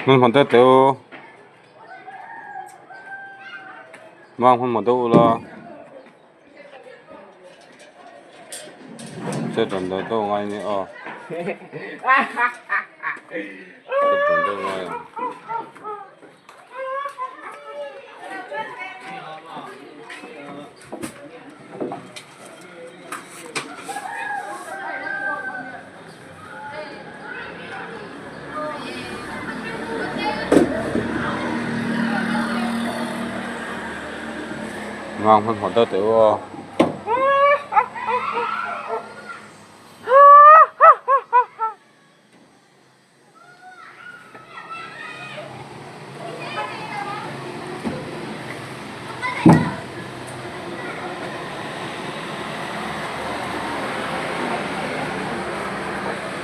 mình hoàn tất tiêu mang hoàn một tiêu là sẽ chuẩn được tiêu ngay nhỉ sẽ chuẩn tiêu ngay mang hoàn tất tiêu